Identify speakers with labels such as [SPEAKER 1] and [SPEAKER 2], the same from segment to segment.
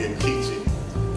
[SPEAKER 1] in teaching.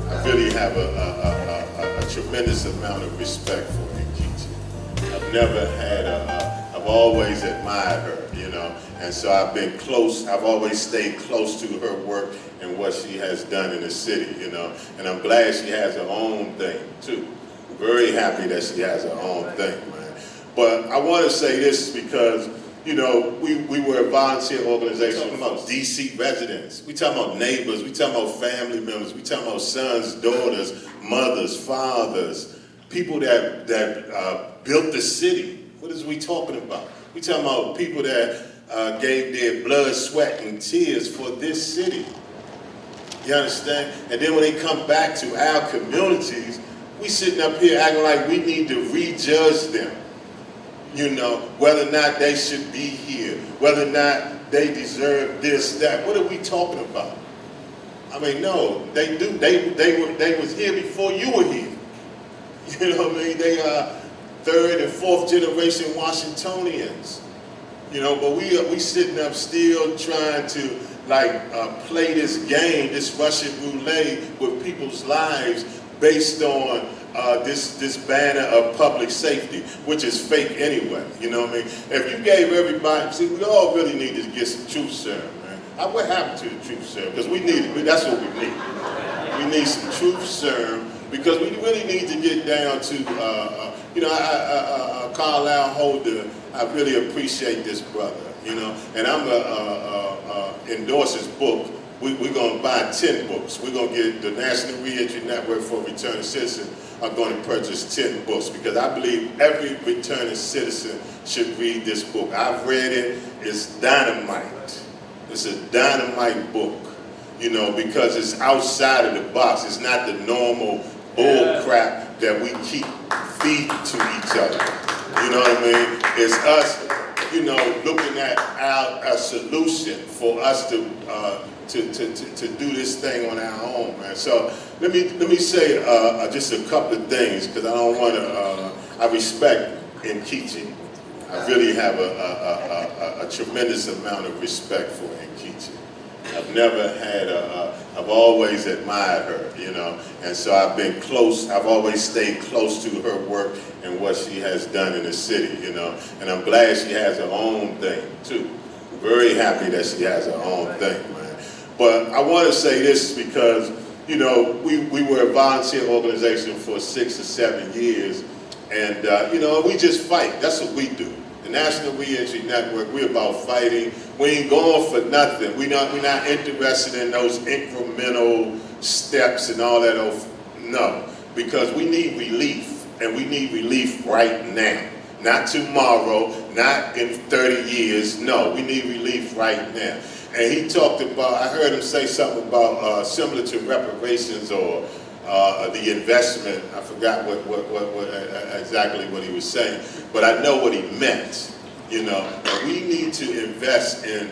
[SPEAKER 1] I really have a tremendous amount of respect for Nkechi. I've never had I've always admired her, you know, and so I've been close, I've always stayed close to her work and what she has done in the city, you know, and I'm glad she has her own thing too. Very happy that she has her own thing, man. But I want to say this because, you know, we were a volunteer organization. We're talking about DC residents. We talking about neighbors. We talking about family members. We talking about sons, daughters, mothers, fathers, people that built the city. What is we talking about? We talking about people that gave their blood, sweat, and tears for this city. You understand? And then when they come back to our communities, we sitting up here acting like we need to rejudge them. You know, whether or not they should be here, whether or not they deserve this, that. What are we talking about? I mean, no, they do. They was here before you were here. You know what I mean? They are third and fourth generation Washingtonians. You know, but we sitting up still trying to play this game, this Russian roulette with people's lives based on this banner of public safety, which is fake anyway, you know what I mean? If you gave everybody, see, we all really need to get some truth serum, man. What happened to the truth serum? Because we need it, that's what we need. We need some truth serum because we really need to get down to, you know, Carlisle Holder, I really appreciate this brother, you know, and I'm gonna endorse his book. We're going to buy 10 books. We're going to get the National Reentry Network for Returning Citizens are going to purchase 10 books because I believe every returning citizen should read this book. I've read it. It's dynamite. It's a dynamite book, you know, because it's outside of the box. It's not the normal bull crap that we keep feeding to each other. You know what I mean? It's us, you know, looking at a solution for us to do this thing on our own, man. So let me say just a couple of things because I don't want to. I respect Nkechi. I really have a tremendous amount of respect for Nkechi. I've never had I've always admired her, you know, and so I've been close. I've always stayed close to her work and what she has done in the city, you know, and I'm glad she has her own thing too. Very happy that she has her own thing, man. But I want to say this because, you know, we were a volunteer organization for 6 or 7 years, and, you know, we just fight. That's what we do. The National Reentry Network, we're about fighting. We ain't going for nothing. We're not interested in those incremental steps and all that. No, because we need relief, and we need relief right now. Not tomorrow, not in 30 years. No, we need relief right now. And he talked about, I heard him say something about similar to reparations or the investment. I forgot what exactly what he was saying, but I know what he meant. You know, we need to invest in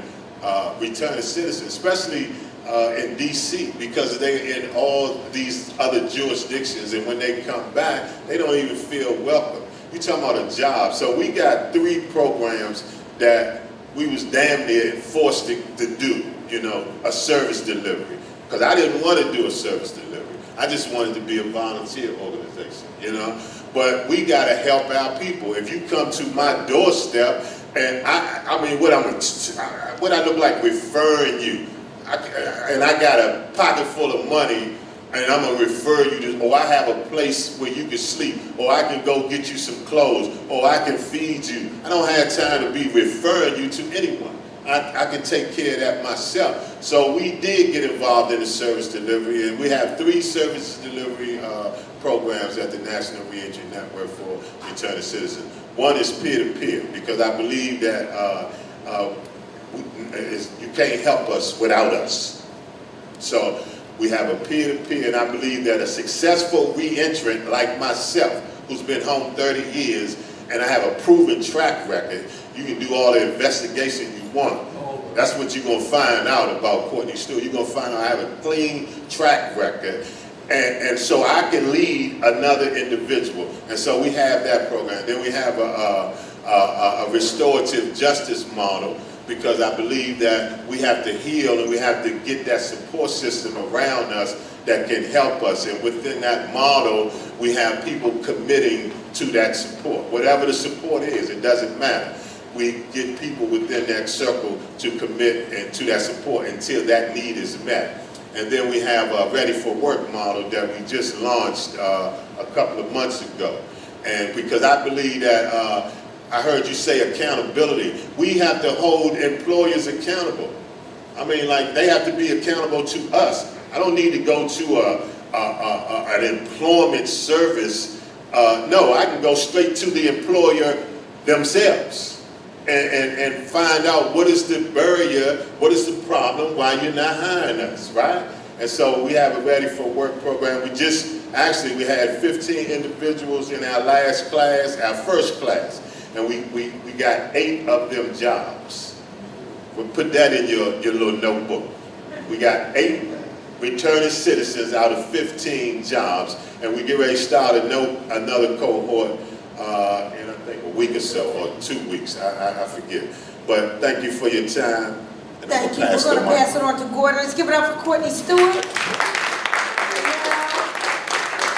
[SPEAKER 1] returning citizens, especially in DC, because they're in all these other jurisdictions, and when they come back, they don't even feel welcome. You're talking about a job. So we got 3 programs that we was damn near forced to do, you know, a service delivery. Because I didn't want to do a service delivery. I just wanted to be a volunteer organization, you know. But we got to help our people. If you come to my doorstep, and I mean, what I look like referring you, and I got a pocket full of money, and I'm going to refer you to, or I have a place where you can sleep, or I can go get you some clothes, or I can feed you. I don't have time to be referring you to anyone. I can take care of that myself. So we did get involved in the service delivery, and we have 3 service delivery programs at the National Reentry Network for Returning Citizens. One is peer-to-peer, because I believe that you can't help us without us. So we have a peer-to-peer, and I believe that a successful reentrant like myself, who's been home 30 years, and I have a proven track record, you can do all the investigation you want. That's what you're going to find out about Courtney Stewart. You're going to find out I have a clean track record, and so I can lead another individual. And so we have that program. Then we have a restorative justice model because I believe that we have to heal and we have to get that support system around us that can help us. And within that model, we have people committing to that support. Whatever the support is, it doesn't matter. We get people within that circle to commit and to that support until that need is met. And then we have a Ready for Work model that we just launched a couple of months ago. And because I believe that, I heard you say accountability. We have to hold employers accountable. I mean, like, they have to be accountable to us. I don't need to go to an employment service. No, I can go straight to the employer themselves and find out what is the barrier, what is the problem, why you're not hiring us, right? And so we have a Ready for Work program. We had 15 individuals in our last class, our first class, and we got 8 of them jobs. We'll put that in your little notebook. We got 8 returning citizens out of 15 jobs, and we get ready to start another cohort in, I think, a week or so, or 2 weeks, I forget. But thank you for your time.
[SPEAKER 2] Thank you. We're going to pass it on to Gordon. Let's give it up for Courtney Stewart.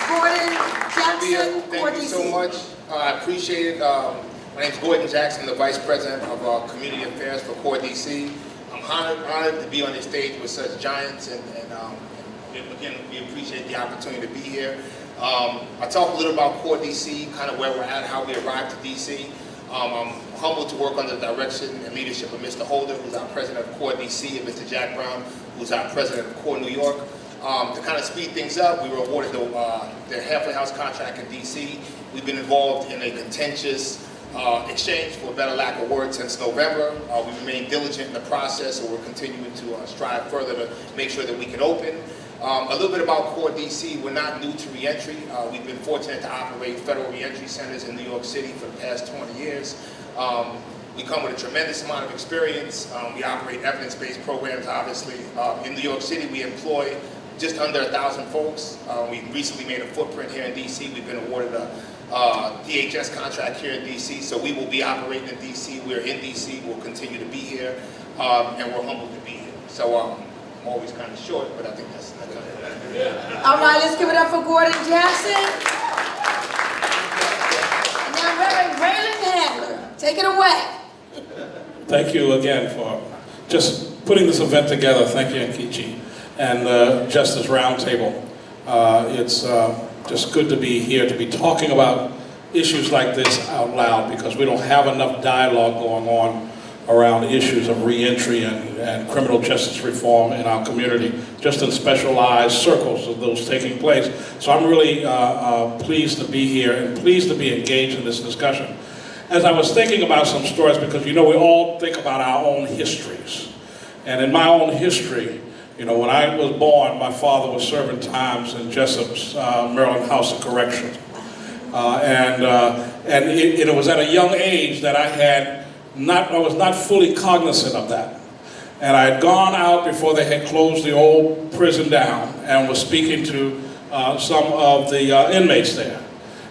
[SPEAKER 2] Gordon Jackson.
[SPEAKER 3] Thank you so much. I appreciate it. My name is Gordon Jackson, the Vice President of Community Affairs for Core DC. I'm honored to be on this stage with such giants, and again, we appreciate the opportunity to be here. I'll talk a little about Core DC, kind of where we're at, how we arrived to DC. I'm humbled to work under the direction and leadership of Mr. Holder, who's our president of Core DC, and Mr. Jack Brown, who's our president of Core New York. To kind of speed things up, we were awarded the halfway house contract in DC. We've been involved in a contentious exchange, for a better lack of words, since November. We remain diligent in the process, and we're continuing to strive further to make sure that we can open. A little bit about Core DC. We're not new to reentry. We've been fortunate to operate federal reentry centers in New York City for the past 20 years. We come with a tremendous amount of experience. We operate evidence-based programs, obviously. In New York City, we employ just under 1,000 folks. We recently made a footprint here in DC. We've been awarded a DHS contract here in DC, so we will be operating in DC. We're in DC. We'll continue to be here, and we're humbled to be here. So I'm always kind of short, but I think that's kind of it.
[SPEAKER 2] All right, let's give it up for Gordon Jackson. And now Reverend Raylan Handler, take it away.
[SPEAKER 4] Thank you again for just putting this event together. Thank you, Nkechi, and Justice Roundtable. It's just good to be here, to be talking about issues like this out loud, because we don't have enough dialogue going on around issues of reentry and criminal justice reform in our community, just in specialized circles of those taking place. So I'm really pleased to be here and pleased to be engaged in this discussion. As I was thinking about some stories, because we all think about our own histories. And in my own history, when I was born, my father was serving times in Jessup's Maryland House of Correction. And it was at a young age that I was not fully cognizant of that. And I had gone out before they had closed the old prison down and was speaking to some of the inmates there.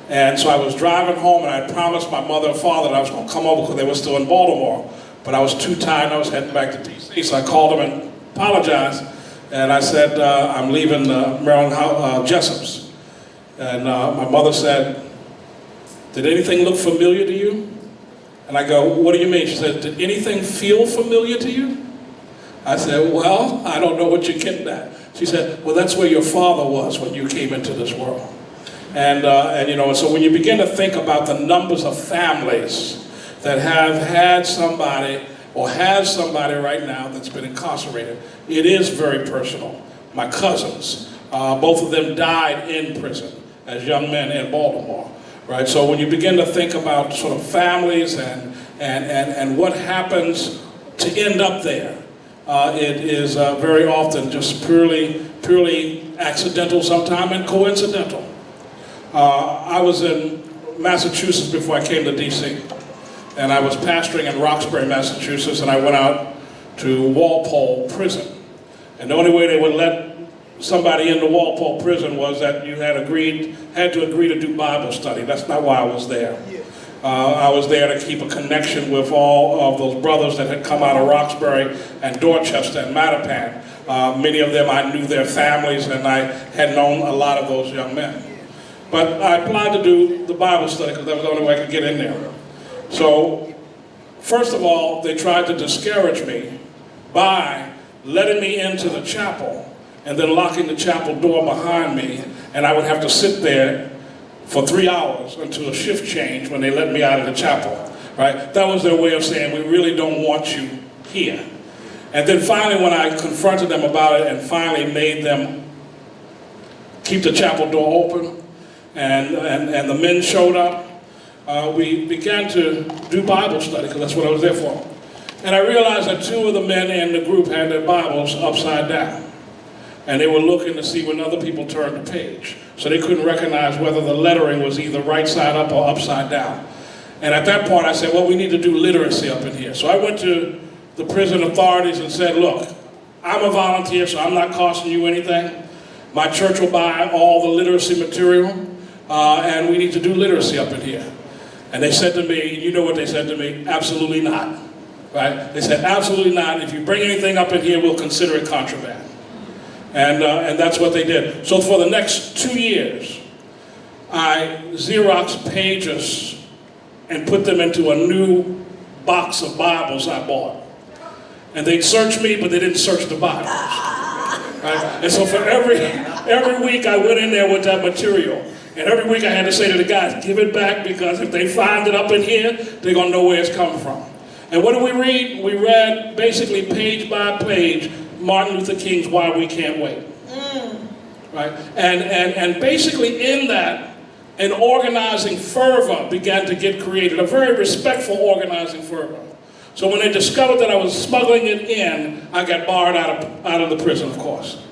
[SPEAKER 4] And so I was driving home, and I had promised my mother and father that I was going to come over because they were still in Baltimore. But I was too tired, and I was heading back to D.C., so I called them and apologized. And I said, I'm leaving Maryland Jessup's. And my mother said, did anything look familiar to you? And I go, what do you mean? She said, did anything feel familiar to you? I said, well, I don't know what you're getting at. She said, well, that's where your father was when you came into this world. And so when you begin to think about the numbers of families that have had somebody or have somebody right now that's been incarcerated, it is very personal. My cousins, both of them died in prison as young men in Baltimore. Right, so when you begin to think about sort of families and what happens to end up there, it is very often just purely accidental sometimes and coincidental. I was in Massachusetts before I came to DC, and I was pastoring in Roxbury, Massachusetts, and I went out to Walpole Prison. And the only way they would let somebody in the Walpole prison was that you had to agree to do Bible study. That's not why I was there. I was there to keep a connection with all of those brothers that had come out of Roxbury and Dorchester and Mattapan. Many of them, I knew their families, and I had known a lot of those young men. But I applied to do the Bible study because that was the only way I could get in there. So, first of all, they tried to discourage me by letting me into the chapel and then locking the chapel door behind me, and I would have to sit there for 3 hours until a shift changed when they let me out of the chapel, right? That was their way of saying, we really don't want you here. And then finally, when I confronted them about it and finally made them keep the chapel door open, and the men showed up, we began to do Bible study, because that's what I was there for. And I realized that 2 of the men in the group had their Bibles upside down. And they were looking to see when other people turned the page. So they couldn't recognize whether the lettering was either right side up or upside down. And at that point I said, well, we need to do literacy up in here. So I went to the prison authorities and said, look, I'm a volunteer, so I'm not costing you anything. My church will buy all the literacy material, and we need to do literacy up in here. And they said to me, you know what they said to me? Absolutely not. Right? They said, absolutely not. If you bring anything up in here, we'll consider it contraband. And that's what they did. So for the next 2 years, I Xeroxed pages and put them into a new box of Bibles I bought. And they'd search me, but they didn't search the Bibles. Right? And so for every week I went in there with that material. And every week I had to say to the guys, give it back, because if they find it up in here, they're going to know where it's coming from. And what did we read? We read basically page by page Martin Luther King's Why We Can't Wait. Right? And basically in that, an organizing fervor began to get created, a very respectful organizing fervor. So when they discovered that I was smuggling it in, I got barred out of the prison, of course.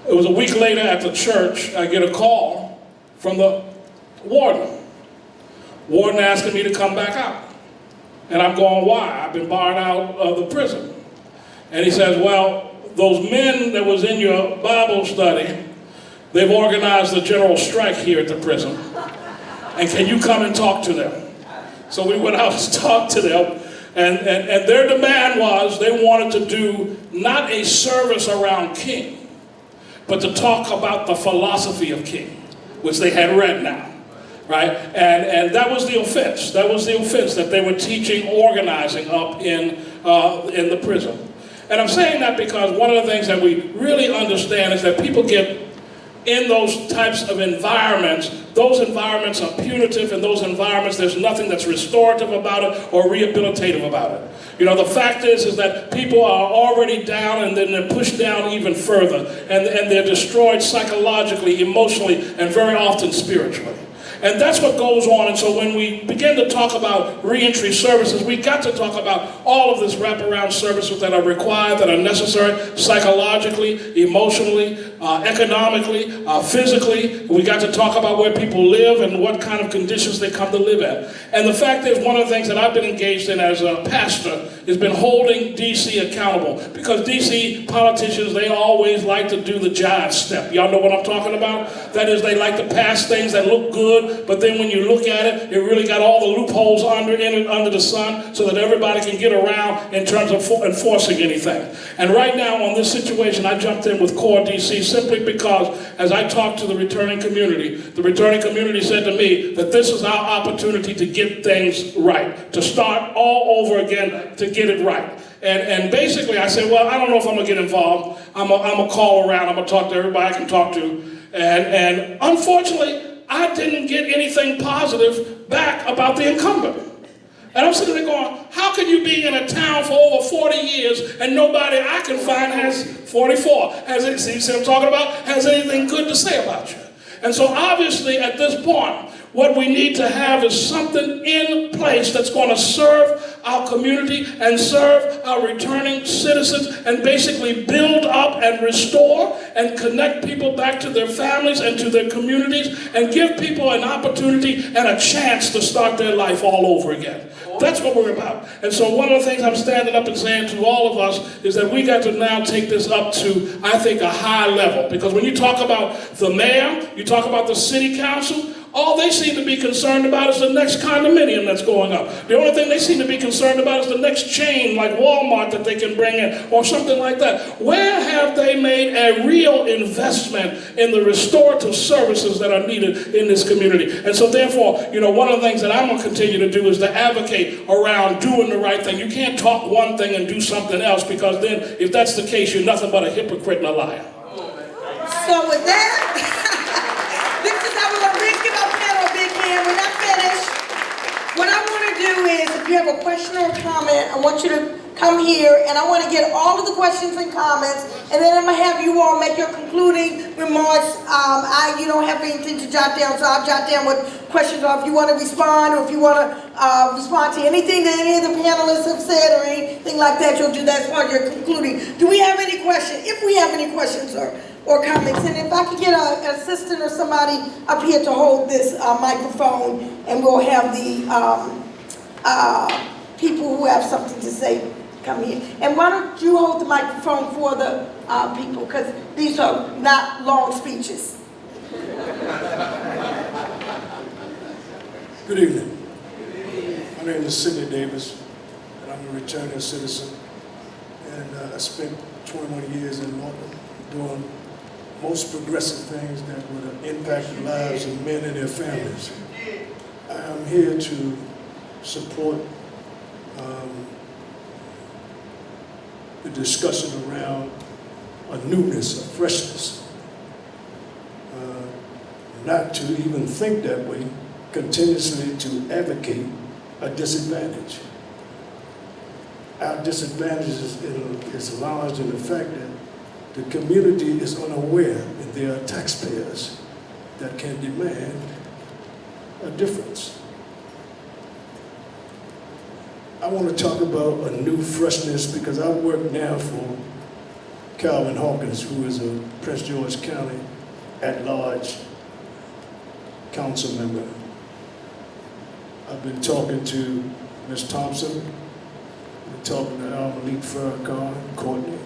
[SPEAKER 4] It was a week later at the church, I get a call from the warden. Warden asking me to come back out. And I'm going, why? I've been barred out of the prison. And he says, well, those men that was in your Bible study, they've organized a general strike here at the prison. And can you come and talk to them? So we went out to talk to them. And their demand was they wanted to do not a service around King, but to talk about the philosophy of King, which they had read now. Right? And that was the offense. That was the offense, that they were teaching organizing up in the prison. And I'm saying that because one of the things that we really understand is that people get in those types of environments. Those environments are punitive, and those environments, there's nothing that's restorative about it or rehabilitative about it. You know, the fact is that people are already down, and then they're pushed down even further, and they're destroyed psychologically, emotionally, and very often spiritually. And that's what goes on. And so when we begin to talk about reentry services, we got to talk about all of this wraparound services that are required, that are necessary, psychologically, emotionally, economically, physically. We got to talk about where people live and what kind of conditions they come to live in. And the fact is, one of the things that I've been engaged in as a pastor has been holding DC accountable. Because DC politicians, they always like to do the jive step. Y'all know what I'm talking about? That is, they like to pass things that look good, but then when you look at it, it really got all the loopholes under the sun, so that everybody can get around in terms of enforcing anything. And right now on this situation, I jumped in with Core DC simply because as I talked to the returning community said to me that this is our opportunity to get things right, to start all over again, to get it right. And basically I said, well, I don't know if I'm going to get involved. I'm going to call around. I'm going to talk to everybody I can talk to. And unfortunately, I didn't get anything positive back about the incumbent. And I'm sitting there going, how can you be in a town for over 40 years and nobody I can find has 44, see what I'm talking about, has anything good to say about you? And so obviously at this point, what we need to have is something in place that's going to serve our community and serve our returning citizens and basically build up and restore and connect people back to their families and to their communities and give people an opportunity and a chance to start their life all over again. That's what we're about. And so one of the things I'm standing up and saying to all of us is that we got to now take this up to, I think, a high level. Because when you talk about the mayor, you talk about the city council, All they seem to be concerned about is the next condominium that's going up. The only thing they seem to be concerned about is the next chain like Walmart that they can bring in or something like that. Where have they made a real investment in the restorative services that are needed in this community? And so therefore, one of the things that I'm going to continue to do is to advocate around doing the right thing. You can't talk one thing and do something else, because then if that's the case, you're nothing but a hypocrite and a liar.
[SPEAKER 2] So with that, this is how we're going to bring it up now, Big Man. We're not finished. What I want to do is, if you have a question or a comment, I want you to come here, and I want to get all of the questions and comments, and then I'm going to have you all make your concluding remarks. You don't have anything to jot down, so I'll jot down what questions are. If you want to respond, or if you want to respond to anything that any of the panelists have said or anything like that, you'll do that as part of your concluding. Do we have any questions? If we have any questions or comments, and if I could get an assistant or somebody up here to hold this microphone, and we'll have the people who have something to say come here. And why don't you hold the microphone for the people, because these are not long speeches.
[SPEAKER 5] Good evening. My name is Sidney Davis, and I'm a returning citizen. And I spent 21 years in Norton doing most progressive things that would impact the lives of men and their families. I am here to support the discussion around a newness, a freshness. Not to even think that way, continuously to advocate a disadvantage. Our disadvantage is lodged in the fact that the community is unaware that there are taxpayers that can demand a difference. I want to talk about a new freshness because I work now for Calvin Hawkins, who is a Prince George County at-large council member. I've been talking to Ms. Thompson, been talking to Al Malik Farrakhan, Courtney,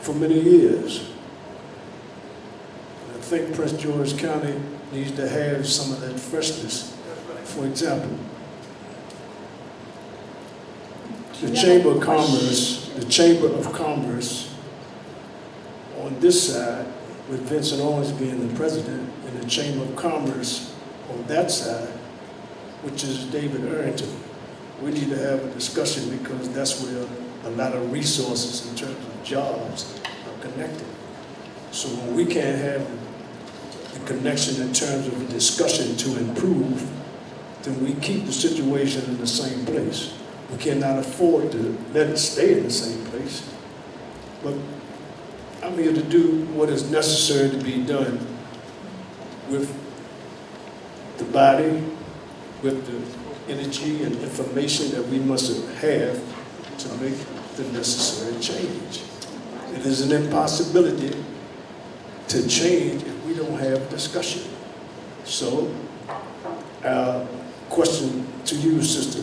[SPEAKER 5] for many years. And I think Prince George County needs to have some of that freshness. For example, the Chamber of Commerce on this side, with Vincent Owens being the president, and the Chamber of Commerce on that side, which is David Arrington. We need to have a discussion because that's where a lot of resources in terms of jobs are connected. So when we can't have the connection in terms of a discussion to improve, then we keep the situation in the same place. We cannot afford to let it stay in the same place. But I'm here to do what is necessary to be done with the body, with the energy and information that we must have to make the necessary change. It is an impossibility to change if we don't have discussion. So, question to you, sister.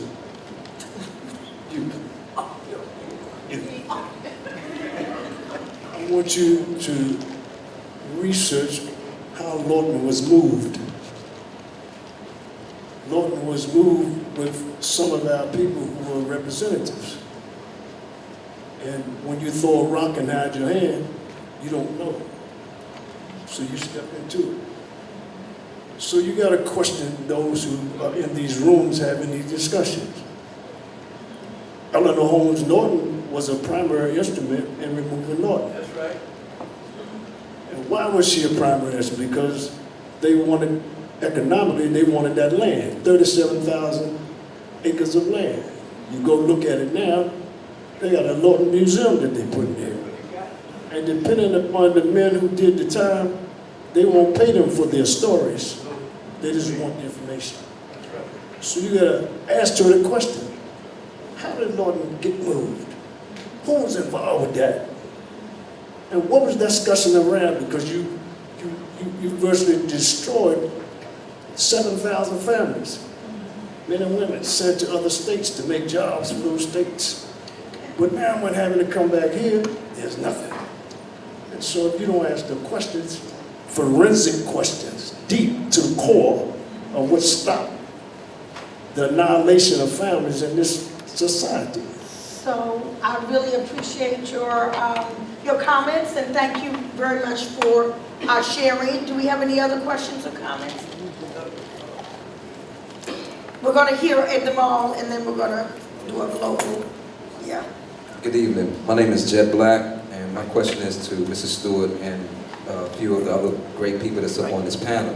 [SPEAKER 5] I want you to research how Lorton was moved. Lorton was moved with some of our people who were representatives. And when you throw a rock and hide your hand, you don't know. So you step into it. So you got to question those who are in these rooms having these discussions. Eleanor Holmes Norton was a primary instrument in removing Norton.
[SPEAKER 6] That's right.
[SPEAKER 5] And why was she a primary instrument? Because they wanted, economically, they wanted that land, 37,000 acres of land. You go look at it now, they got a Norton Museum that they put in there. And depending upon the men who did the time, they won't pay them for their stories. They just want the information. So you gotta ask her the question. How did Norton get moved? Who was involved with that? And what was that discussion around? Because you virtually destroyed 7,000 families, men and women sent to other states to make jobs for those states. But now when having to come back here, there's nothing. And so if you don't ask the questions, forensic questions, deep to the core, would stop the annihilation of families in this society.
[SPEAKER 2] So I really appreciate your comments, and thank you very much for sharing. Do we have any other questions or comments? We're going to hear at the mall, and then we're going to do a global, yeah.
[SPEAKER 6] Good evening. My name is Jed Black, and my question is to Mrs. Stewart and a few of the other great people that's up on this panel.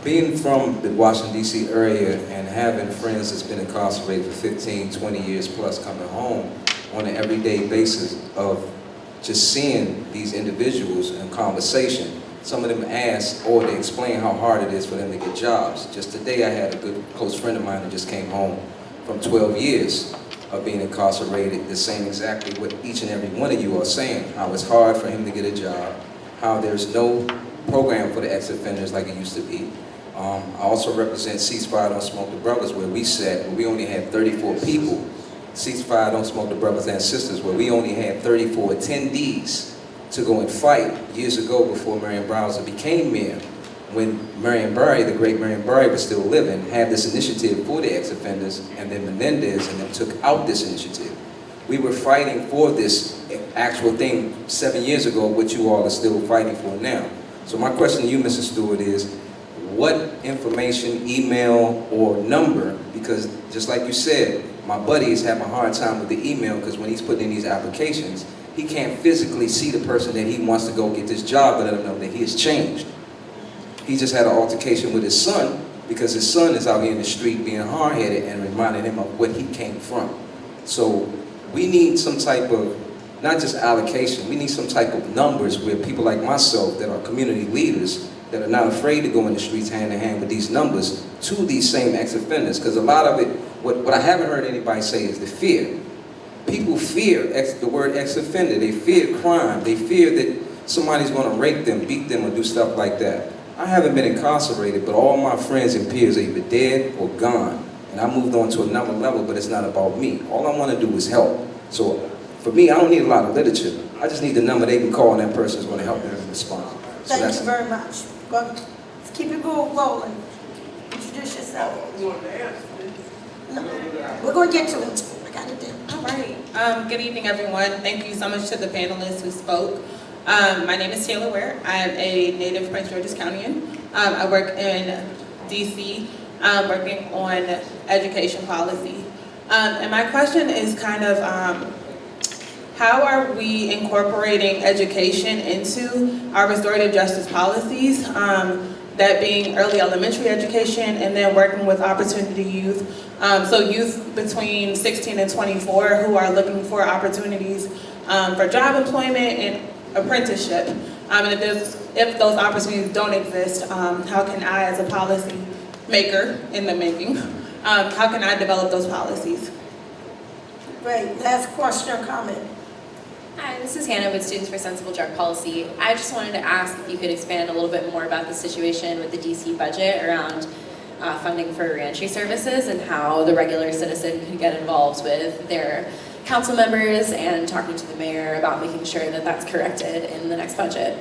[SPEAKER 6] Being from the Washington, D.C. area and having friends that's been incarcerated for 15, 20 years plus coming home on an everyday basis of just seeing these individuals in conversation, some of them ask or they explain how hard it is for them to get jobs. Just today I had a good close friend of mine who just came home from 12 years of being incarcerated, that's saying exactly what each and every one of you are saying, how it's hard for him to get a job, how there's no program for the ex-offenders like it used to be. I also represent Ceasefire Don't Smoke the Brothers, where we sat, where we only had 34 people. Ceasefire Don't Smoke the Brothers and Sisters, where we only had 34 attendees to go and fight years ago before Marion Browser became mayor. When Marion Barry, the great Marion Barry, was still living, had this initiative for the ex-offenders, and then Menendez and them took out this initiative. We were fighting for this actual thing 7 years ago, which you all are still fighting for now. So my question to you, Mrs. Stewart, is what information, email, or number, because just like you said, my buddy is having a hard time with the email because when he's putting in these applications, he can't physically see the person that he wants to go get this job to let him know that he has changed. He just had an altercation with his son because his son is out here in the street being hard-headed and reminding him of what he came from. So we need some type of, not just allocation, we need some type of numbers where people like myself that are community leaders that are not afraid to go in the streets hand in hand with these numbers to these same ex-offenders. Because a lot of it, what I haven't heard anybody say is the fear. People fear the word ex-offender. They fear crime. They fear that somebody's going to rape them, beat them, or do stuff like that. I haven't been incarcerated, but all my friends and peers are either dead or gone. And I moved on to another level, but it's not about me. All I want to do is help. So for me, I don't need a lot of literature. I just need the number they can call, and that person is going to help them respond. So
[SPEAKER 2] Thank you very much. Well, let's keep it rolling. Introduce yourself. No, we're going to get to it. I got it there.
[SPEAKER 7] All right. Good evening, everyone. Thank you so much to the panelists who spoke. My name is Taylor Ware. I'm a native Prince George's Countyan. I work in D.C., working on education policy. And my question is kind of, how are we incorporating education into our restorative justice policies? That being early elementary education and then working with opportunity youth. So youth between 16 and 24 who are looking for opportunities for job employment and apprenticeship. And if those opportunities don't exist, how can I, as a policy maker in the making, how can I develop those policies?
[SPEAKER 2] Great. Last question or comment.
[SPEAKER 8] Hi, this is Hannah with Students for Sensible Drug Policy. I just wanted to ask if you could expand a little bit more about the situation with the DC budget around funding for reentry services and how the regular citizen can get involved with their council members and talking to the mayor about making sure that that's corrected in the next budget.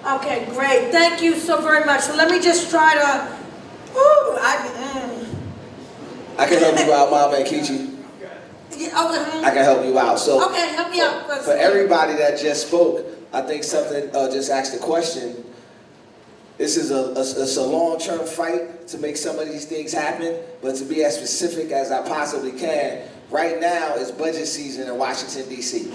[SPEAKER 2] Okay, great. Thank you so very much. So let me just try to,
[SPEAKER 9] I can help you out, Mama and Kichi. I can help you out. So,
[SPEAKER 2] okay, help me out.
[SPEAKER 9] For everybody that just spoke, I think something just asked a question. This is a long-term fight to make some of these things happen, but to be as specific as I possibly can, right now is budget season in Washington, D.C.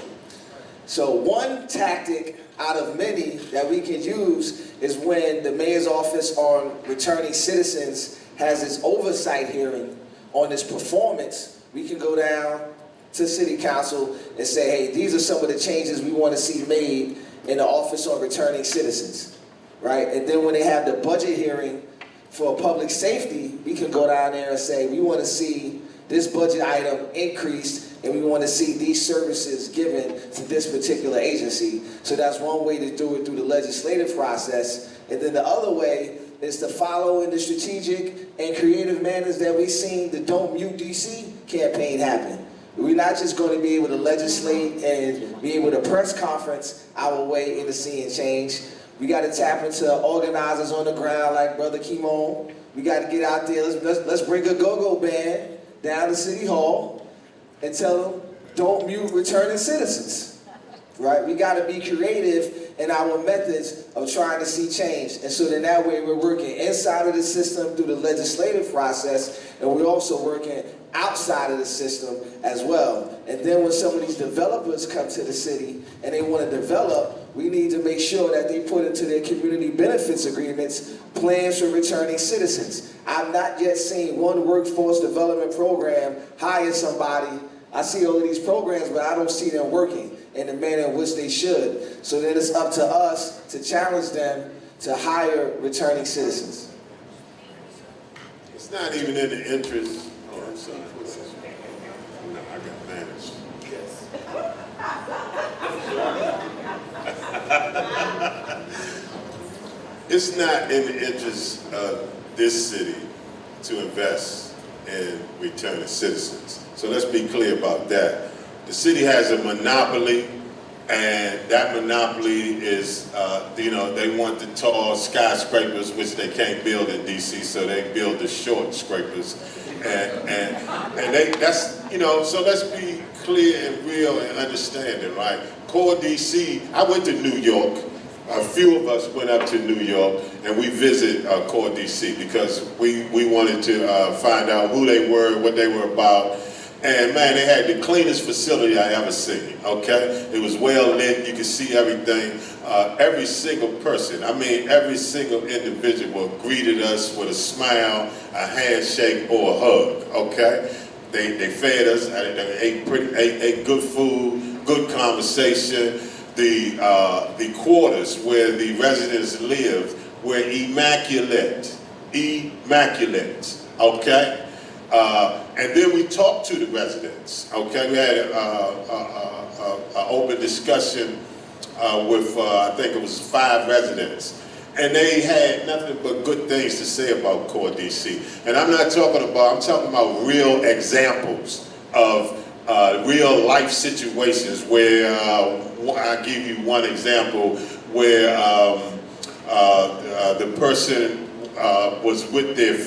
[SPEAKER 9] So one tactic out of many that we can use is when the mayor's office on returning citizens has its oversight hearing on this performance, we can go down to city council and say, hey, these are some of the changes we want to see made in the office on returning citizens, right? And then when they have the budget hearing for public safety, we can go down there and say, we want to see this budget item increased and we want to see these services given to this particular agency. So that's one way to do it through the legislative process. And then the other way is to follow in the strategic and creative manners that we've seen the Don't Mute DC campaign happen. We're not just going to be able to legislate and be able to press conference our way into seeing change. We got to tap into organizers on the ground like Brother Kimon. We got to get out there. Let's bring a go-go band down to City Hall and tell them, don't mute returning citizens, right? We got to be creative in our methods of trying to see change. And so then that way we're working inside of the system through the legislative process, and we're also working outside of the system as well. And then when some of these developers come to the city and they want to develop, we need to make sure that they put into their community benefits agreements plans for returning citizens. I've not yet seen one workforce development program hire somebody. I see all of these programs, but I don't see them working in the manner in which they should. So then it's up to us to challenge them to hire returning citizens.
[SPEAKER 1] It's not even in the interest. Oh, I'm sorry. No, I got managed. It's not in the interest of this city to invest in returning citizens. So let's be clear about that. The city has a monopoly, and that monopoly is, they want the tall skyscrapers, which they can't build in DC, so they build the short scrapers. So let's be clear and real and understanding, right? Core DC, I went to New York. A few of us went up to New York and we visited Core DC because we wanted to find out who they were, what they were about. And man, they had the cleanest facility I ever seen, okay? It was well lit, you could see everything. Every single person, every single individual greeted us with a smile, a handshake, or a hug, okay? They fed us, they ate good food, good conversation. The quarters where the residents lived were immaculate, okay? And then we talked to the residents, okay? We had an open discussion with, I think it was 5 residents. And they had nothing but good things to say about Core DC. And I'm talking about real examples of real life situations where, I'll give you one example where the person was with their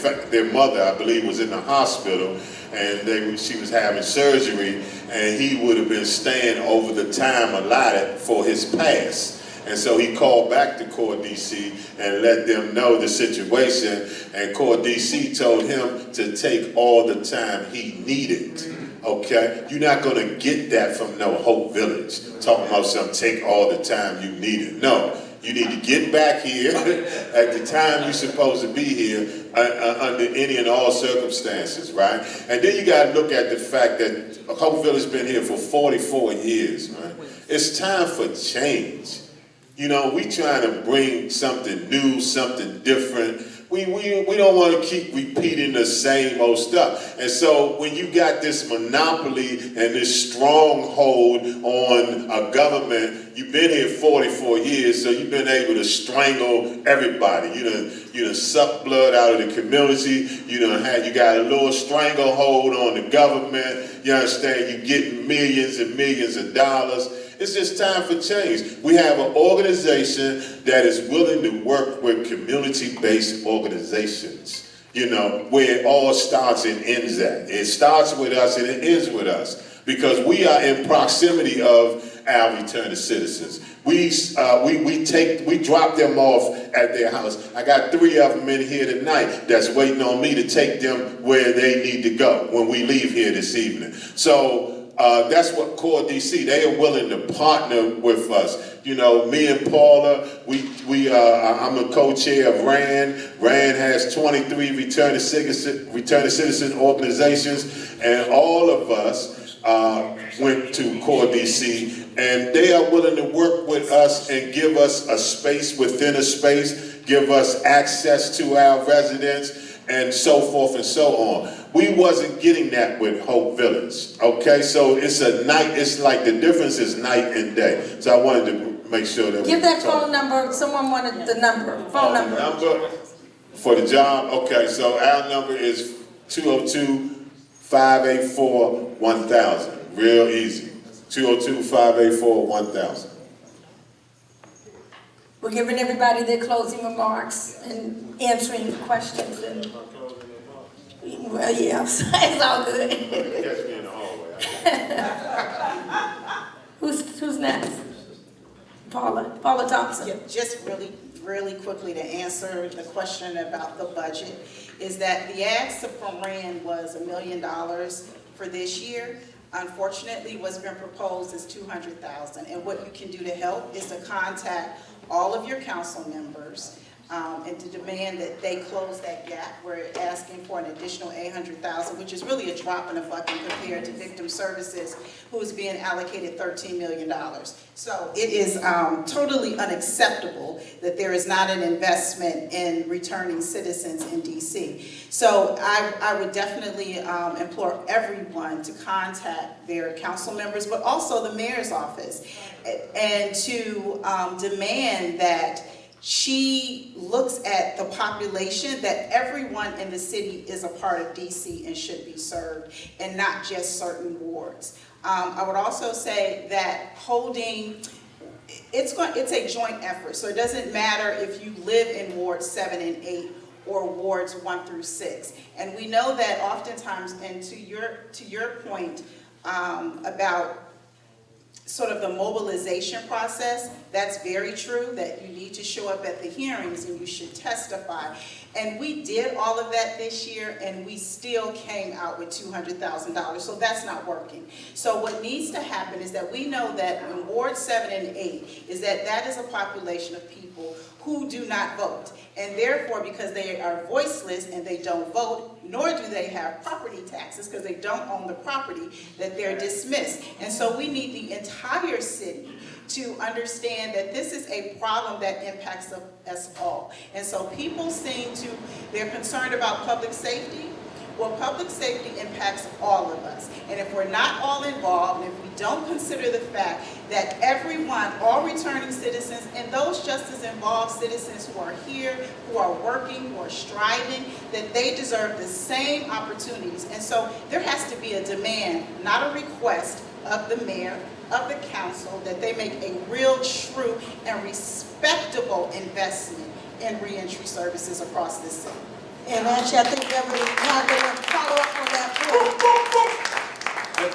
[SPEAKER 1] mother, I believe was in the hospital, and she was having surgery, and he would have been staying over the time allotted for his pass. And so he called back to Core DC and let them know the situation, and Core DC told him to take all the time he needed. Okay? You're not going to get that from no Hope Village, talking about something, take all the time you needed. No, you need to get back here at the time you're supposed to be here under any and all circumstances, right? And then you got to look at the fact that Hope Village has been here for 44 years, right? It's time for change. We trying to bring something new, something different. We don't want to keep repeating the same old stuff. And so when you got this monopoly and this stronghold on a government, you've been here 44 years, so you've been able to strangle everybody. You done suck blood out of the community. You got a little stranglehold on the government. You understand? You're getting millions and millions of dollars. It's just time for change. We have an organization that is willing to work with community-based organizations, where it all starts and ends at. It starts with us and it ends with us because we are in proximity of our returning citizens. We drop them off at their house. I got 3 of them in here tonight that's waiting on me to take them where they need to go when we leave here this evening. So that's what Core DC, they are willing to partner with us. Me and Paula, I'm a co-chair of RAND. RAND has 23 returning citizen organizations, and all of us went to Core DC, and they are willing to work with us and give us a space within a space, give us access to our residents, and so forth and so on. We wasn't getting that with Hope Village, okay? So it's like the difference is night and day. So I wanted to make sure that
[SPEAKER 2] Give that phone number, someone wanted the number, phone number.
[SPEAKER 1] Number for the job, okay, so our number is 202-584-1000. Real easy, 202-584-1000.
[SPEAKER 2] We're giving everybody their closing remarks and answering questions and, well, yeah, it's all good.
[SPEAKER 1] Catch me in the hallway.
[SPEAKER 2] Who's next? Paula Thompson.
[SPEAKER 10] Yeah, just really quickly to answer the question about the budget, is that the ask from Rand was $1 million for this year. Unfortunately, what's been proposed is $200,000. And what you can do to help is to contact all of your council members and to demand that they close that gap. We're asking for an additional $800,000, which is really a drop in the bucket compared to victim services, who is being allocated $13 million. So it is totally unacceptable that there is not an investment in returning citizens in DC. So I would definitely implore everyone to contact their council members, but also the mayor's office, and to demand that she looks at the population, that everyone in the city is a part of DC and should be served, and not just certain wards. I would also say that it's a joint effort, so it doesn't matter if you live in Wards 7 and 8 or Wards 1 through 6. And we know that oftentimes, and to your point about sort of the mobilization process, that's very true, that you need to show up at the hearings and you should testify. And we did all of that this year, and we still came out with $200,000, so that's not working. So what needs to happen is that we know that in Ward 7 and 8 is that is a population of people who do not vote. And therefore, because they are voiceless and they don't vote, nor do they have property taxes because they don't own the property, that they're dismissed. And so we need the entire city to understand that this is a problem that impacts us all. And so people they're concerned about public safety. Well, public safety impacts all of us. And if we're not all involved, and if we don't consider the fact that everyone, all returning citizens, and those just as involved citizens who are here, who are working, who are striving, that they deserve the same opportunities. And so there has to be a demand, not a request, of the mayor, of the council, that they make a real, true, and respectable investment in reentry services across this city.
[SPEAKER 2] And actually, I think Beverly Parker will follow up on that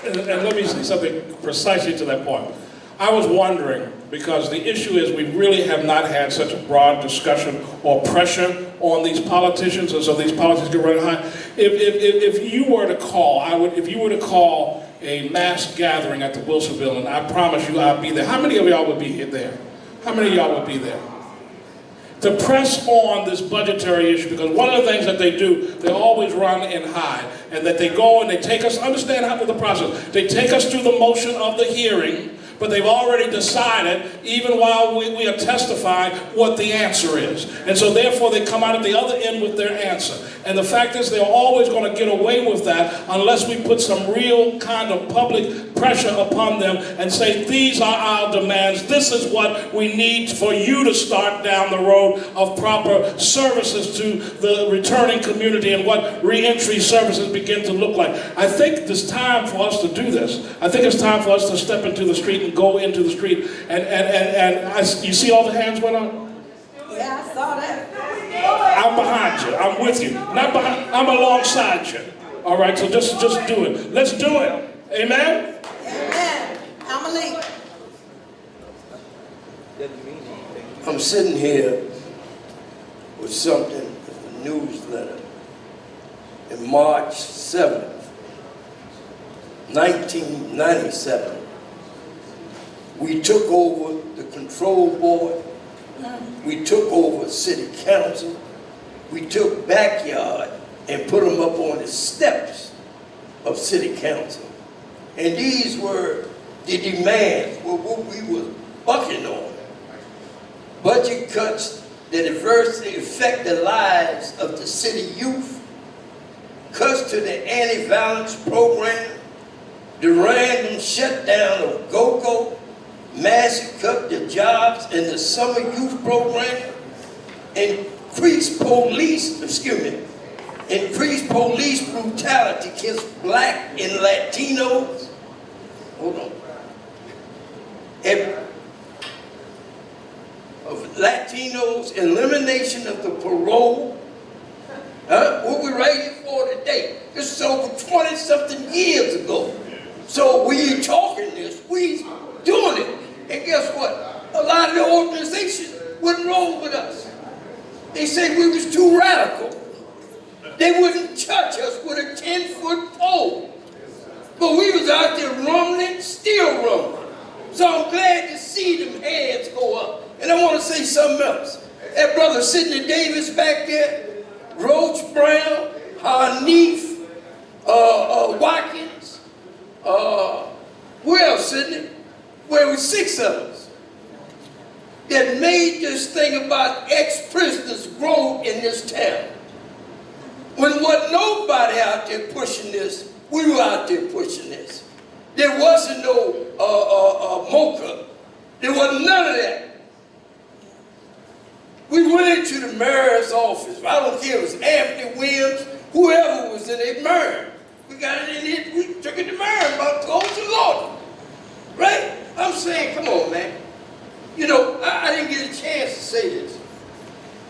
[SPEAKER 2] point.
[SPEAKER 4] And let me say something precisely to that point. I was wondering, because the issue is we really have not had such a broad discussion or pressure on these politicians, and so these politicians get running high. If you were to call, if you were to call a mass gathering at the Wilson Building, I promise you I'd be there. How many of y'all would be there? How many of y'all would be there? To press on this budgetary issue, because one of the things that they do, they always run and hide, and that they go and they take us, understand how the process, they take us through the motion of the hearing, but they've already decided, even while we are testifying, what the answer is. And so therefore they come out at the other end with their answer. And the fact is they're always going to get away with that unless we put some real kind of public pressure upon them and say, these are our demands, this is what we need for you to start down the road of proper services to the returning community and what reentry services begin to look like. I think it's time for us to do this. I think it's time for us to step into the street and go into the street. You see all the hands went up?
[SPEAKER 2] Yeah, I saw that.
[SPEAKER 4] I'm behind you. I'm with you. Not behind. I'm alongside you. All right. So just do it. Let's do it. Amen.
[SPEAKER 2] Amen. Amelie.
[SPEAKER 11] I'm sitting here with something, a newsletter. In March 7th, 1997, we took over the control board. We took over city council. We took backyard and put them up on the steps of city council. And these were the demands, what we were bucking on. Budget cuts that adversely affect the lives of the city youth, cuts to the anti-violence program, the random shutdown of GOGO, massive cut to jobs in the summer youth program, increased police brutality against Black and Latinos. Hold on. Latinos, elimination of the parole. What we're writing for today. This is over 20-something years ago. So we ain't talking this, we doing it. And guess what? A lot of the organizations wouldn't roll with us. They said we was too radical. They wouldn't touch us with a 10-foot pole. But we was out there rumbling, still rumbling. So I'm glad to see them hands go up. And I want to say something else. That brother Sidney Davis back there, Roach Brown, Hanif, Watkins, where else, Sidney? Where was 6 of us that made this thing about ex-prisoners grow in this town. When wasn't nobody out there pushing this, we were out there pushing this. There wasn't no mocha. There wasn't none of that. We went into the mayor's office. I don't care if it was Anthony Williams, whoever was in it, mayor. We got it in it, we took it to mayor about to go to the Lord. Right? I'm saying, come on, man. You know, I didn't get a chance to say this.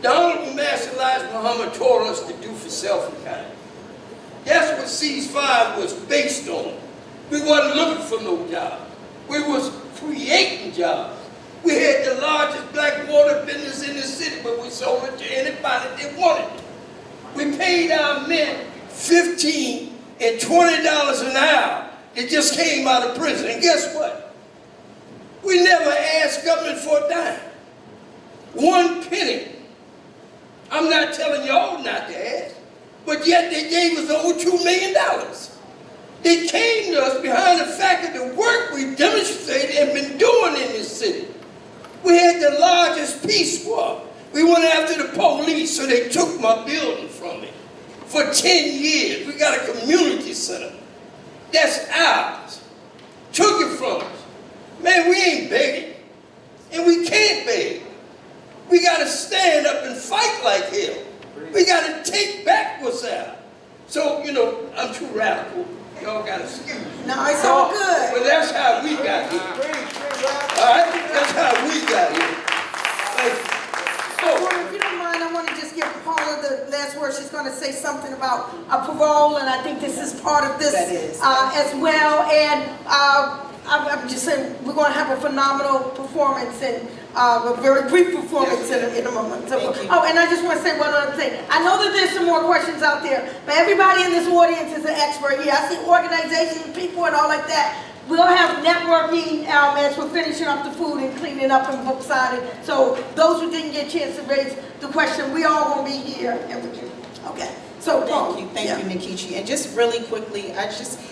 [SPEAKER 11] The Honorable Master Elijah Muhammad taught us to do for self and kind. That's what Cease-Fire was based on. We wasn't looking for no job. We was creating jobs. We had the largest black water business in the city, but we sold it to anybody that wanted it. We paid our men $15 and $20 an hour. It just came out of prison. And guess what? We never asked government for a dime. 1 penny. I'm not telling y'all not to ask, but yet they gave us over $2 million. They came to us behind the fact of the work we demonstrated and been doing in this city. We had the largest peace squad. We went after the police, so they took my building from me. For 10 years, we got a community center. That's ours. Took it from us. Man, we ain't begging, and we can't beg. We got to stand up and fight like hell. We got to take back what's ours. So, you know, I'm too radical. Y'all got to excuse me.
[SPEAKER 2] No, it's all good.
[SPEAKER 11] But that's how we got here. All right? That's how we got here.
[SPEAKER 2] Well, if you don't mind, I want to just give Paula the last word. She's going to say something about parole, and I think this is part of this as well. And I'm just saying we're going to have a phenomenal performance and a very brief performance in a moment. So, oh, and I just want to say one other thing. I know that there's some more questions out there, but everybody in this audience is an expert here. I see organizations, people, and all like that. We'll have networking as we're finishing up the food and cleaning up and book signing. So those who didn't get a chance to raise the question, we all gonna be here and we can. Okay. So
[SPEAKER 10] thank you, Nikichi. And just really quickly,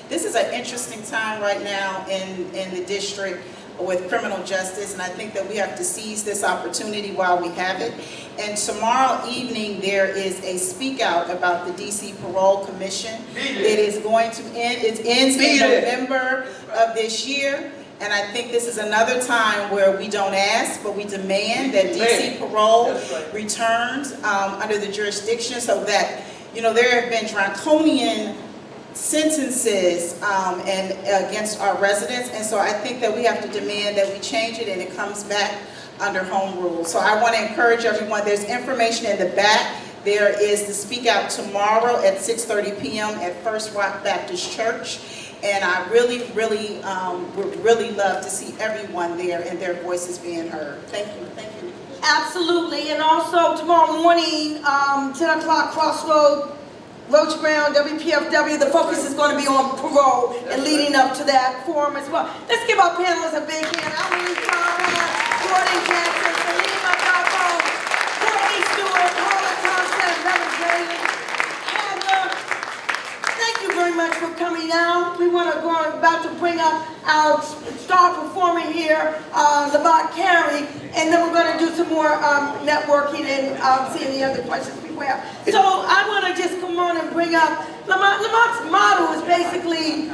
[SPEAKER 10] this is an interesting time right now in the district with criminal justice, and I think that we have to seize this opportunity while we have it. And tomorrow evening there is a speak out about the DC Parole Commission. It is going to end, it ends in November of this year. And I think this is another time where we don't ask, but we demand that DC Parole returns under the jurisdiction, so that, you know, there have been draconian sentences and against our residents, and so I think that we have to demand that we change it and it comes back under home rule. So I want to encourage everyone, there's information in the back. There is the speak out tomorrow at 6:30 p.m. at First Rock Baptist Church, and I really would really love to see everyone there and their voices being heard. Thank you.
[SPEAKER 2] Absolutely, and also tomorrow morning, 10 o'clock, Crossroad, Roach Brown, WPFW, the focus is going to be on parole and leading up to that forum as well. Let's give our panelists a big hand. Emily Thomas, Gordon Jackson, Selena Bravo, Courtney Stewart, Paula Thompson, Reverend Jalen, Heather. Thank you very much for coming out. We want to go about to bring up our star performer here, Lamont Carey, and then we're going to do some more networking and see any other questions. So I want to just come on and bring up, Lamont's motto is basically,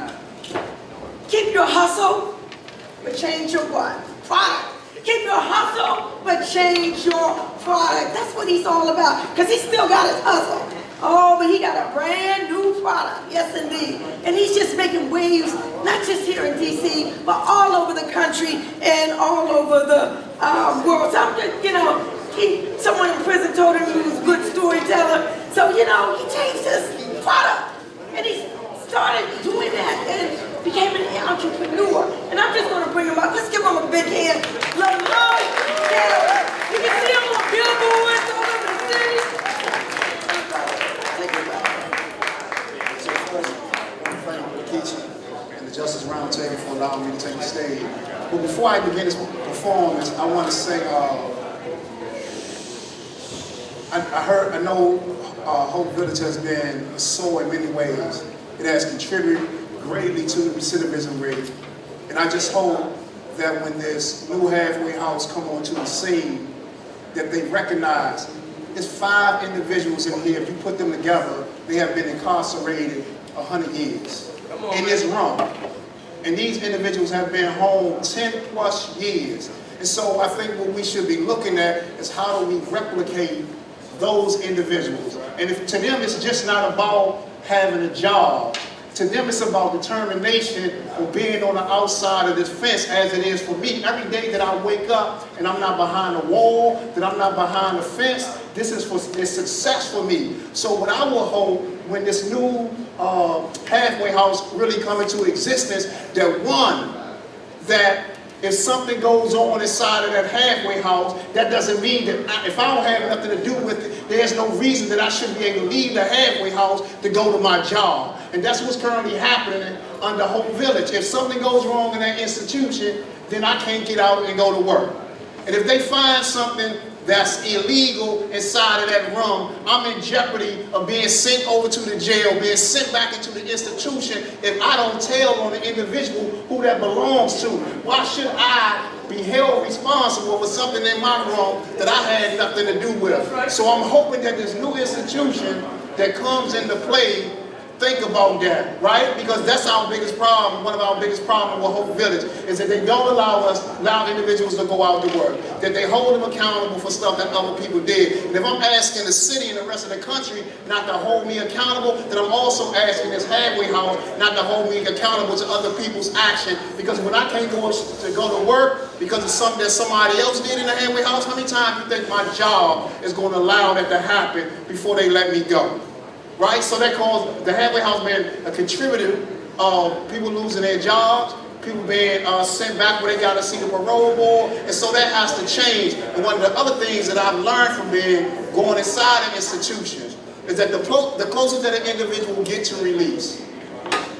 [SPEAKER 2] keep your hustle, but change your what? Product. Keep your hustle, but change your product. That's what he's all about, because he still got his hustle. Oh, but he got a brand new product, yes indeed. And he's just making waves, not just here in DC, but all over the country and all over the world. some, someone in prison told him he was a good storyteller. So, he changed his product. And he started doing that and became an entrepreneur. And I'm just going to bring him up. Let's give him a big hand. Lamar Gary. You can see him on billboards all over the city.
[SPEAKER 12] So first, I want to thank Keisha and the Justice Roundtable for allowing me to take the stage. But before I begin this performance, I want to say, I know Hope Village has been so in many ways. It has contributed greatly to the recidivism rate. And I just hope that when this new halfway house come onto the scene, that they recognize there's 5 individuals in here. If you put them together, they have been incarcerated 100 years in this room. And these individuals have been home 10 plus years. And so I think what we should be looking at is how do we replicate those individuals. And if to them it's just not about having a job, to them it's about determination of being on the outside of this fence as it is for me. Every day that I wake up and I'm not behind a wall, that I'm not behind a fence, this is success for me. So what I will hope when this new halfway house really come into existence, that if something goes on inside of that halfway house, that doesn't mean that if I don't have nothing to do with it, there's no reason that I shouldn't be able to leave the halfway house to go to my job. And that's what's currently happening under Hope Village. If something goes wrong in that institution, then I can't get out and go to work. And if they find something that's illegal inside of that room, I'm in jeopardy of being sent over to the jail, being sent back into the institution if I don't tell on the individual who that belongs to. Why should I be held responsible for something in my room that I had nothing to do with? So I'm hoping that this new institution that comes into play think about that, right? Because that's our biggest problem. One of our biggest problems with Hope Village is that they don't allow individuals to go out to work, that they hold them accountable for stuff that other people did. And if I'm asking the city and the rest of the country not to hold me accountable, then I'm also asking this halfway house not to hold me accountable to other people's action. Because when I can't go to work because of something that somebody else did in the halfway house, how many times do you think my job is going to allow that to happen before they let me go? Right? So that caused the halfway house being a contributor of people losing their jobs, people being sent back where they got to see the parole board, and so that has to change. And one of the other things that I've learned from going inside of institutions is that the closer that an individual gets to release,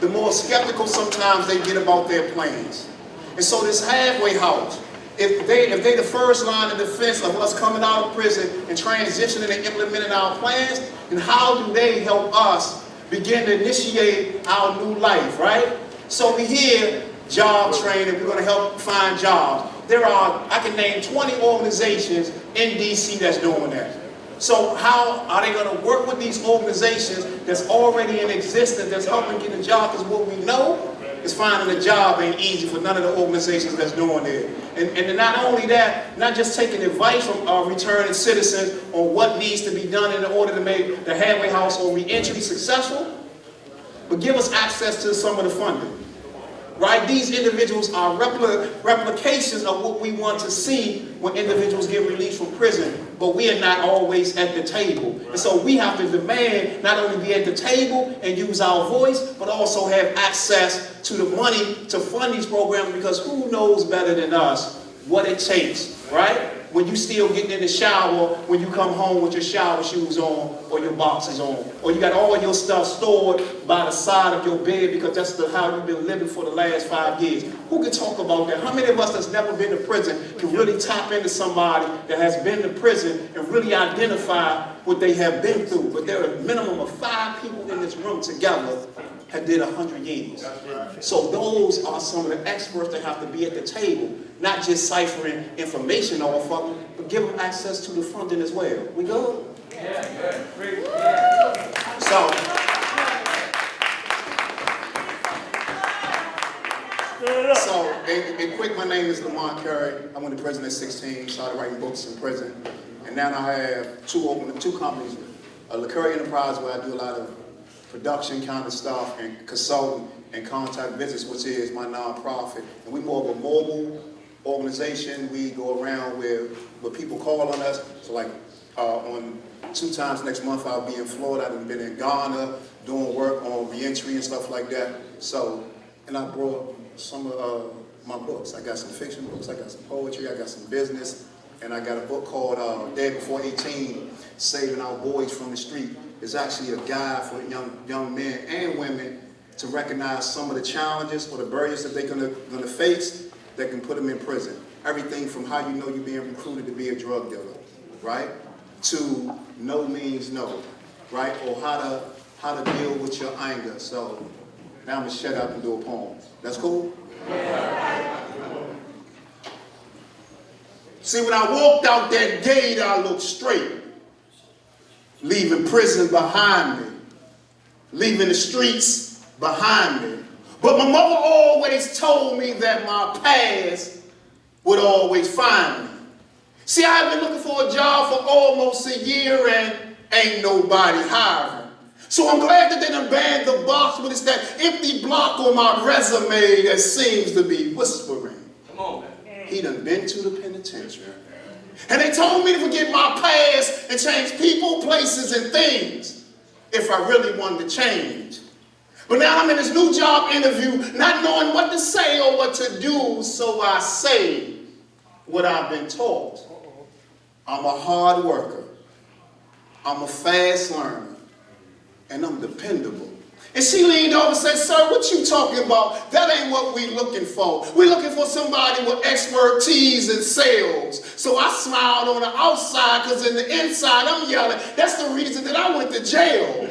[SPEAKER 12] the more skeptical sometimes they get about their plans. And so this halfway house, if they the first line of defense of us coming out of prison and transitioning and implementing our plans, then how do they help us begin to initiate our new life, right? So we hear job training, we're going to help find jobs. I can name 20 organizations in DC that's doing that. So how are they going to work with these organizations that's already in existence, that's helping get a job? Because what we know is finding a job ain't easy for none of the organizations that's doing it. And not only that, not just taking advice from returning citizens on what needs to be done in order to make the halfway house or re-entry successful, but give us access to some of the funding. Right? These individuals are replications of what we want to see when individuals get released from prison, but we are not always at the table. And so we have to demand not only be at the table and use our voice, but also have access to the money to fund these programs, because who knows better than us what it takes, right? When you still getting in the shower, when you come home with your shower shoes on or your boxers on, or you got all your stuff stored by the side of your bed because that's how you've been living for the last 5 years. Who can talk about that? How many of us that's never been to prison can really tap into somebody that has been to prison and really identify what they have been through? But there are a minimum of 5 people in this room together have did 100 years. So those are some of the experts that have to be at the table, not just ciphering information off of them, but give them access to the funding as well. We good? Yeah. So, and quick, my name is Lamont Curry. I went to prison at 16, started writing books in prison, and now I have two companies, LaCurry Enterprise, where I do a lot of production kind of stuff and consulting and contact visits, which is my nonprofit. And we're more of a mobile organization. We go around where people call on us. So like on 2 times next month, I'll be in Florida. I've been in Ghana doing work on reentry and stuff like that. So, and I brought some of my books. I got some fiction books, I got some poetry, I got some business, and I got a book called Dead Before 18, Saving Our Boys from the Street. It's actually a guide for young men and women to recognize some of the challenges or the barriers that they're gonna face that can put them in prison. Everything from how you know you're being recruited to be a drug dealer, right? To no means no, right? Or how to deal with your anger. So now I'm gonna shut up and do a poem. That's cool? See, when I walked out that gate, I looked straight, leaving prison behind me, leaving the streets behind me. But my mother always told me that my past would always find me. See, I've been looking for a job for almost a year and ain't nobody hiring. So I'm glad that they done banned the box, but it's that empty block on my resume that seems to be whispering. Come on, man. He done been to the penitentiary. And they told me to forget my past and change people, places, and things if I really wanted to change. But now I'm in this new job interview, not knowing what to say or what to do, so I say what I've been taught. I'm a hard worker. I'm a fast learner. And I'm dependable. And she leaned over and said, sir, what you talking about? That ain't what we looking for. We're looking for somebody with expertise in sales. So I smiled on the outside because in the inside I'm yelling, that's the reason that I went to jail.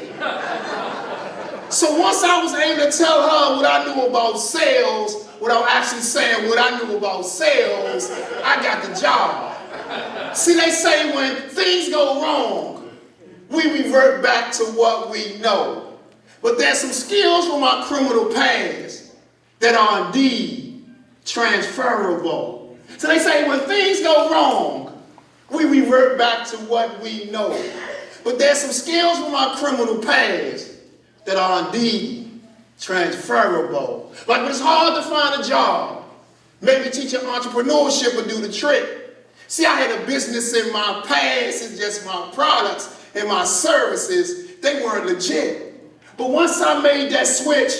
[SPEAKER 12] So once I was able to tell her what I knew about sales, without actually saying what I knew about sales, I got the job. See, they say when things go wrong, we revert back to what we know. But there's some skills from our criminal past that are indeed transferable. So they say when things go wrong, we revert back to what we know. But there's some skills from our criminal past that are indeed transferable. Like when it's hard to find a job, maybe teaching entrepreneurship would do the trick. See, I had a business in my past, it's just my products and my services, they weren't legit. But once I made that switch,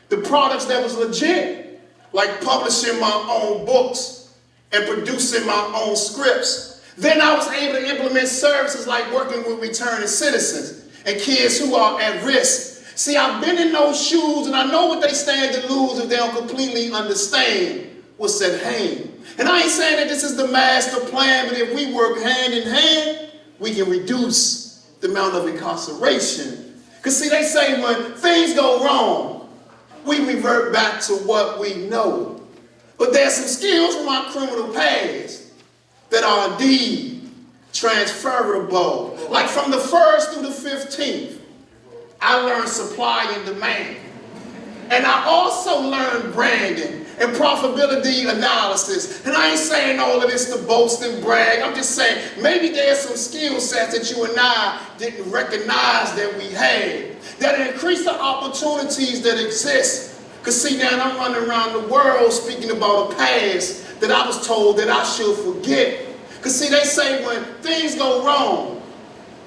[SPEAKER 12] the products that was legit, like publishing my own books and producing my own scripts, then I was able to implement services like working with returning citizens and kids who are at risk. See, I've been in those shoes and I know what they stand to lose if they don't completely understand what's at hand. And I ain't saying that this is the master plan, but if we work hand in hand, we can reduce the amount of incarceration. Because see, they say when things go wrong, we revert back to what we know. But there's some skills from our criminal past that are indeed transferable. Like from the 1st through the 15th, I learned supply and demand. And I also learned branding and profitability analysis. And I ain't saying all of this to boast and brag. I'm just saying maybe there's some skill sets that you and I didn't recognize that we had that increase the opportunities that exist. Because see, now I'm running around the world speaking about a past that I was told that I should forget. Because see, they say when things go wrong,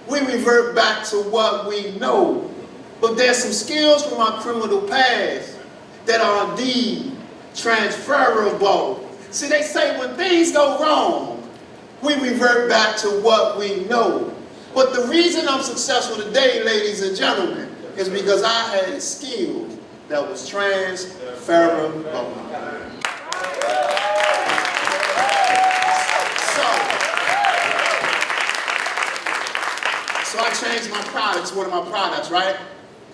[SPEAKER 12] we revert back to what we know. But there's some skills from our criminal past that are indeed transferable. See, they say when things go wrong, we revert back to what we know. But the reason I'm successful today, ladies and gentlemen, is because I had skills that was transferable. So I changed my products, one of my products, right?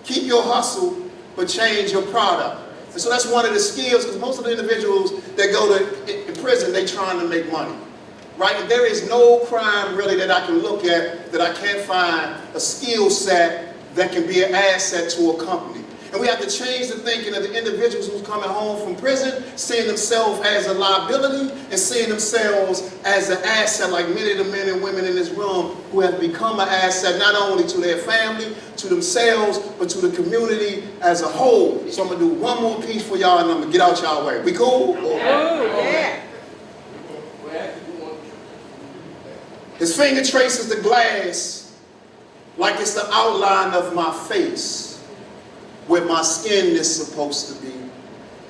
[SPEAKER 12] Keep your hustle, but change your product. And so that's one of the skills, because most of the individuals that go to in prison, they trying to make money, right? And there is no crime really that I can look at that I can't find a skill set that can be an asset to a company. And we have to change the thinking of the individuals who's coming home from prison, seeing themselves as a liability and seeing themselves as an asset, like many of the men and women in this room who have become an asset not only to their family, to themselves, but to the community as a whole. So I'm going to do one more piece for y'all and I'm going to get out y'all way. We cool?
[SPEAKER 2] Oh, yeah.
[SPEAKER 12] His finger traces the glass like it's the outline of my face, where my skin is supposed to be.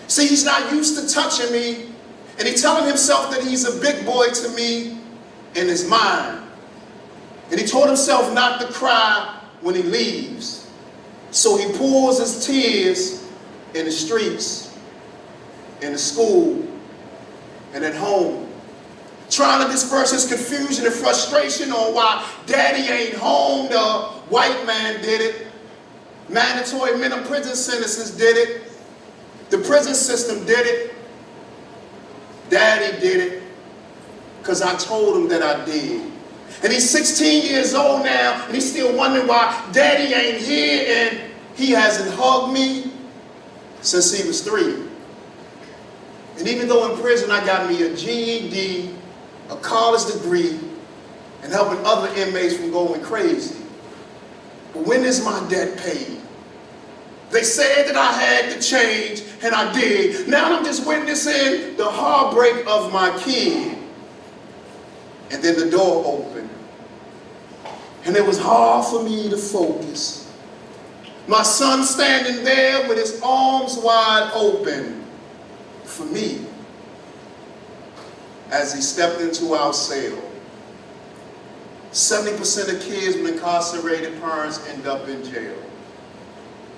[SPEAKER 12] See, he's not used to touching me, and he's telling himself that he's a big boy to me in his mind. And he told himself not to cry when he leaves. So he pours his tears in the streets, in the school, and at home, trying to disperse his confusion and frustration on why daddy ain't home. The white man did it. Mandatory minimum prison sentences did it. The prison system did it. Daddy did it, because I told him that I did. And he's 16 years old now, and he's still wondering why daddy ain't here, and he hasn't hugged me since he was 3. And even though in prison I got me a GED, a college degree, and helping other inmates from going crazy, but when is my debt paid? They said that I had to change, and I did. Now I'm just witnessing the heartbreak of my kid. And then the door opened, and it was hard for me to focus. My son standing there with his arms wide open for me as he stepped into our cell. 70% of kids with incarcerated parents end up in jail.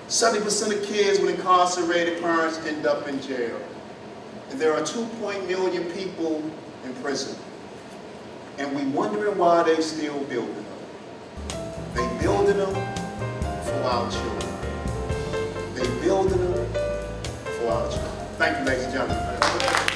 [SPEAKER 12] 70% of kids with incarcerated parents end up in jail. And there are 2 million people in prison. And we wondering why they still building them. They building them for our children. They building them for our children. Thank you, ladies and gentlemen.